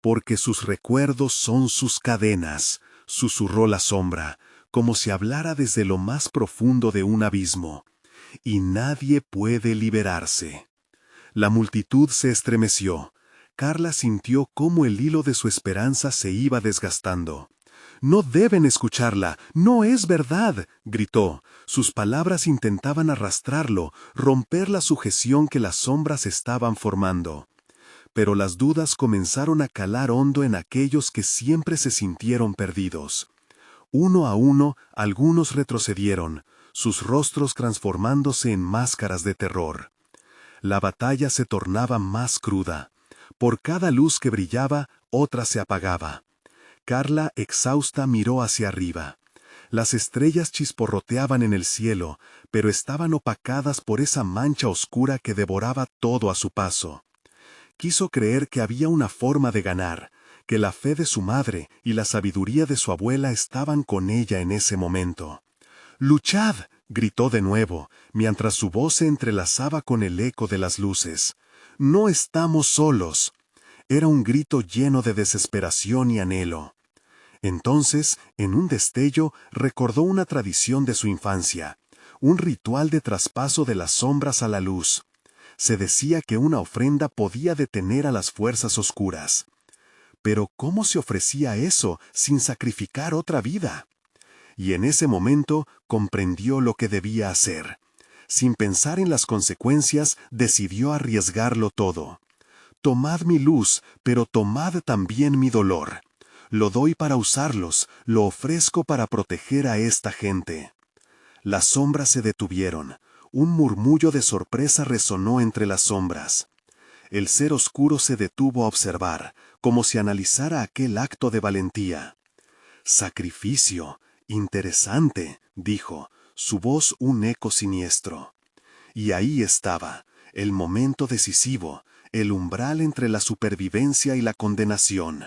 S2: Porque sus recuerdos son sus cadenas, susurró la sombra, como si hablara desde lo más profundo de un abismo. Y nadie puede liberarse. La multitud se estremeció. Carla sintió cómo el hilo de su esperanza se iba desgastando. «No deben escucharla, no es verdad», gritó. Sus palabras intentaban arrastrarlo, romper la sujeción que las sombras estaban formando. Pero las dudas comenzaron a calar hondo en aquellos que siempre se sintieron perdidos. Uno a uno, algunos retrocedieron, sus rostros transformándose en máscaras de terror. La batalla se tornaba más cruda. Por cada luz que brillaba, otra se apagaba. Carla, exhausta, miró hacia arriba. Las estrellas chisporroteaban en el cielo, pero estaban opacadas por esa mancha oscura que devoraba todo a su paso. Quiso creer que había una forma de ganar, que la fe de su madre y la sabiduría de su abuela estaban con ella en ese momento. «¡Luchad!», gritó de nuevo, mientras su voz se entrelazaba con el eco de las luces. «¡No estamos solos!». Era un grito lleno de desesperación y anhelo. Entonces, en un destello, recordó una tradición de su infancia, un ritual de traspaso de las sombras a la luz. Se decía que una ofrenda podía detener a las fuerzas oscuras. Pero ¿cómo se ofrecía eso sin sacrificar otra vida? Y en ese momento comprendió lo que debía hacer. Sin pensar en las consecuencias, decidió arriesgarlo todo. «Tomad mi luz, pero tomad también mi dolor. Lo doy para usarlos, lo ofrezco para proteger a esta gente». Las sombras se detuvieron. Un murmullo de sorpresa resonó entre las sombras. El ser oscuro se detuvo a observar, como si analizara aquel acto de valentía. «Sacrificio, interesante», dijo, su voz un eco siniestro. Y ahí estaba, el momento decisivo, el umbral entre la supervivencia y la condenación.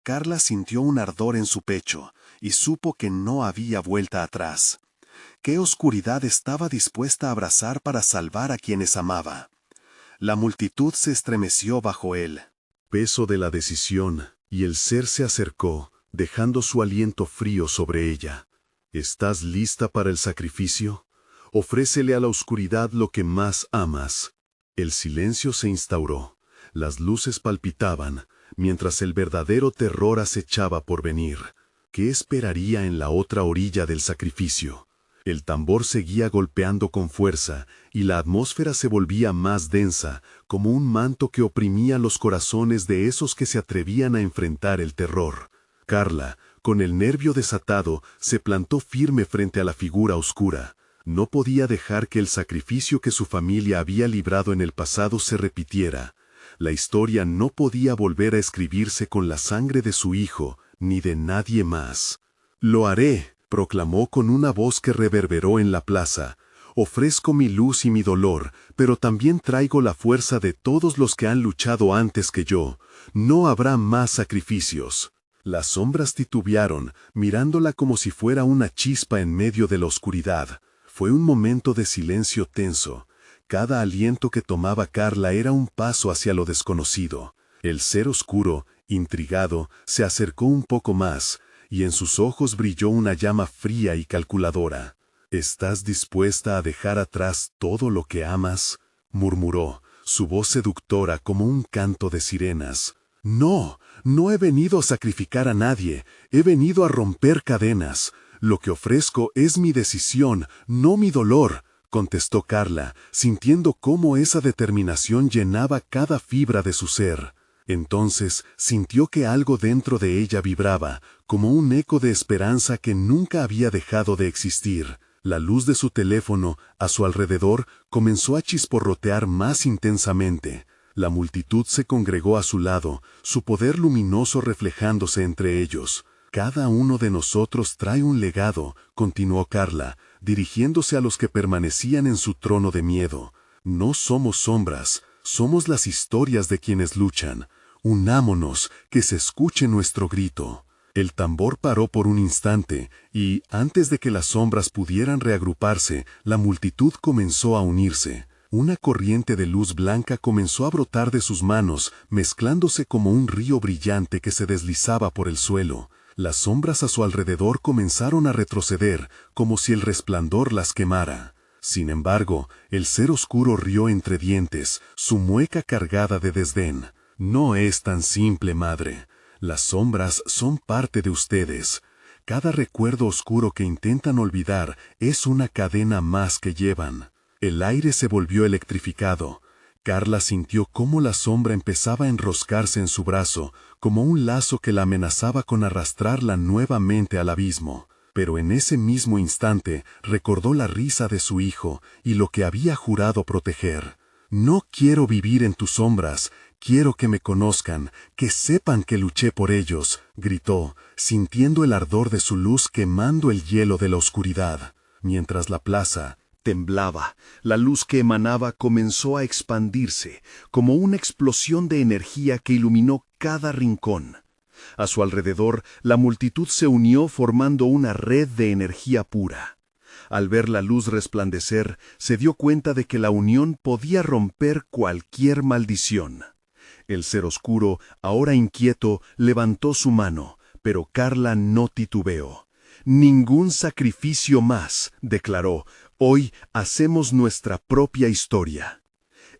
S2: Carla sintió un ardor en su pecho y supo que no había vuelta atrás. ¿Qué oscuridad estaba dispuesta a abrazar para salvar a quienes amaba? La multitud se estremeció bajo él.
S1: Peso de la decisión, y el ser se acercó, dejando su aliento frío sobre ella. ¿Estás lista para el sacrificio? Ofrécele a la oscuridad lo que más amas. El silencio se instauró. Las luces palpitaban, mientras el verdadero terror acechaba por venir. ¿Qué esperaría en la otra orilla del sacrificio? El tambor seguía golpeando con fuerza, y la atmósfera se volvía más densa, como un manto que oprimía los corazones de esos que se atrevían a enfrentar el terror. Carla, con el nervio desatado, se plantó firme frente a la figura oscura. No podía dejar que el sacrificio que su familia había librado en el pasado se repitiera. La historia no podía volver a escribirse con la sangre de su hijo, ni de nadie más. «Lo haré», proclamó con una voz que reverberó en la plaza. «Ofrezco mi luz y mi dolor, pero también traigo la fuerza de todos los que han luchado antes que yo. No habrá más sacrificios». Las sombras titubearon, mirándola como si fuera una chispa en medio de la oscuridad. Fue un momento de silencio tenso. Cada aliento que tomaba Carla era un paso hacia lo desconocido. El ser oscuro, intrigado, se acercó un poco más, y en sus ojos brilló una llama fría y calculadora. «¿Estás dispuesta a dejar atrás todo lo que amas?», murmuró, su voz seductora como un canto de sirenas. «No, no he venido a sacrificar a nadie, he venido a romper cadenas. Lo que ofrezco es mi decisión, no mi dolor», contestó Carla, sintiendo cómo esa determinación llenaba cada fibra de su ser. Entonces sintió que algo dentro de ella vibraba, como un eco de esperanza que nunca había dejado de existir. La luz de su teléfono, a su alrededor, comenzó a chisporrotear más intensamente.
S2: La multitud se congregó a su lado, su poder luminoso reflejándose entre ellos. «Cada uno de nosotros trae un legado», continuó Carla, dirigiéndose a los que permanecían en su trono de miedo. «No somos sombras, somos las historias de quienes luchan. Unámonos, que se escuche nuestro grito». El tambor paró por un instante, y, antes de que las sombras pudieran reagruparse, la multitud comenzó a unirse. Una corriente de luz blanca comenzó a brotar de sus manos, mezclándose como un río brillante que se deslizaba por el suelo. Las sombras a su alrededor comenzaron a retroceder, como si el resplandor las quemara. Sin embargo, el ser oscuro rió entre dientes, su mueca cargada de desdén. «No es tan simple, madre. Las sombras son parte de ustedes. Cada recuerdo oscuro que intentan olvidar es una cadena más que llevan». El aire se volvió electrificado. Carla sintió cómo la sombra empezaba a enroscarse en su brazo, como un lazo que la amenazaba con arrastrarla nuevamente al abismo. Pero en ese mismo instante recordó la risa de su hijo y lo que había jurado proteger. «No quiero vivir en tus sombras, quiero que me conozcan, que sepan que luché por ellos», gritó, sintiendo el ardor de su luz quemando el hielo de la oscuridad. Mientras la plaza temblaba, la luz que emanaba comenzó a expandirse, como una explosión de energía que iluminó cada rincón. A su alrededor, la multitud se unió formando una red de energía pura. Al ver la luz resplandecer, se dio cuenta de que la unión podía romper cualquier maldición. El ser oscuro, ahora inquieto, levantó su mano, pero Carla no titubeó. «Ningún sacrificio más», declaró. «Hoy hacemos nuestra propia historia».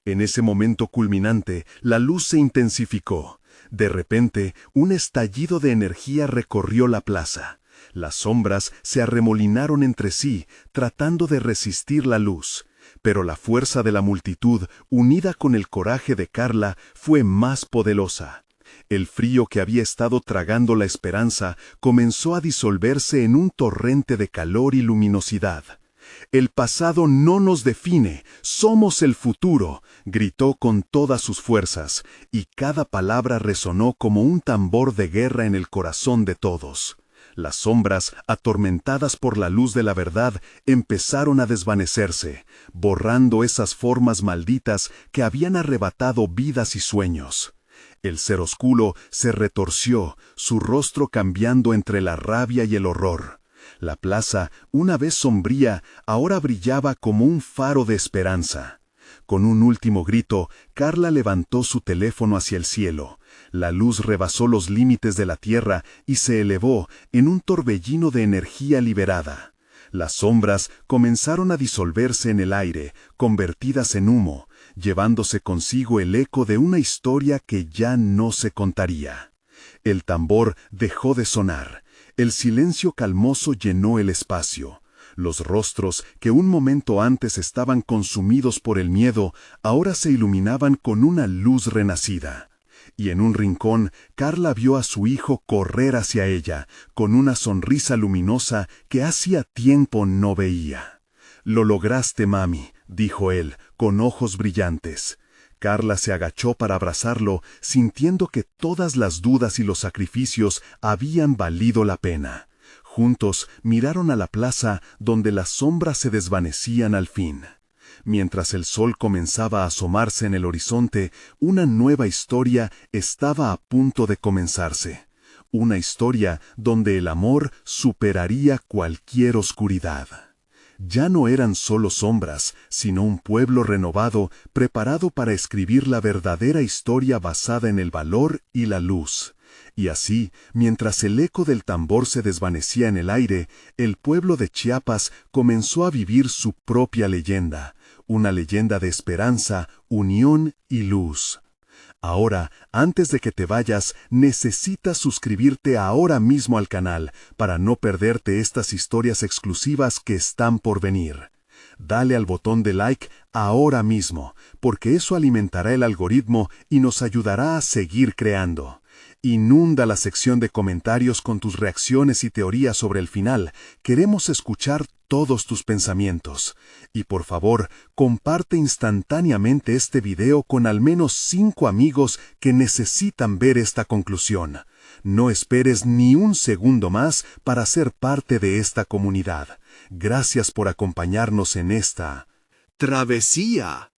S2: En ese momento culminante, la luz se intensificó. De repente, un estallido de energía recorrió la plaza. Las sombras se arremolinaron entre sí, tratando de resistir la luz. Pero la fuerza de la multitud, unida con el coraje de Carla, fue más poderosa. El frío que había estado tragando la esperanza comenzó a disolverse en un torrente de calor y luminosidad. «El pasado no nos define, somos el futuro», gritó con todas sus fuerzas, y cada palabra resonó como un tambor de guerra en el corazón de todos. Las sombras, atormentadas por la luz de la verdad, empezaron a desvanecerse, borrando esas formas malditas que habían arrebatado vidas y sueños. El ser oscuro se retorció, su rostro cambiando entre la rabia y el horror. La plaza, una vez sombría, ahora brillaba como un faro de esperanza. Con un último grito, Carla levantó su teléfono hacia el cielo. La luz rebasó los límites de la tierra y se elevó en un torbellino de energía liberada. Las sombras comenzaron a disolverse en el aire, convertidas en humo, llevándose consigo el eco de una historia que ya no se contaría. El tambor dejó de sonar. El silencio calmoso llenó el espacio. Los rostros, que un momento antes estaban consumidos por el miedo, ahora se iluminaban con una luz renacida. Y en un rincón, Carla vio a su hijo correr hacia ella, con una sonrisa luminosa que hacía tiempo no veía. «Lo lograste, mami», dijo él, con ojos brillantes. Carla se agachó para abrazarlo, sintiendo que todas las dudas y los sacrificios habían valido la pena. Juntos miraron a la plaza donde las sombras se desvanecían al fin. Mientras el sol comenzaba a asomarse en el horizonte, una nueva historia estaba a punto de comenzarse. Una historia donde el amor superaría cualquier oscuridad. Ya no eran solo sombras, sino un pueblo renovado, preparado para escribir la verdadera historia basada en el valor y la luz. Y así, mientras el eco del tambor se desvanecía en el aire, el pueblo de Chiapas comenzó a vivir su propia leyenda, una leyenda de esperanza, unión y luz. Ahora, antes de que te vayas, necesitas suscribirte ahora mismo al canal para no perderte estas historias exclusivas que están por venir. Dale al botón de like ahora mismo, porque eso alimentará el algoritmo y nos ayudará a seguir creando. Inunda la sección de comentarios con tus reacciones y teorías sobre el final. Queremos escuchar todos tus pensamientos. Y por favor, comparte instantáneamente este video con al menos 5 amigos que necesitan ver esta conclusión. No esperes ni un segundo más para ser parte de esta comunidad. Gracias por acompañarnos en esta travesía.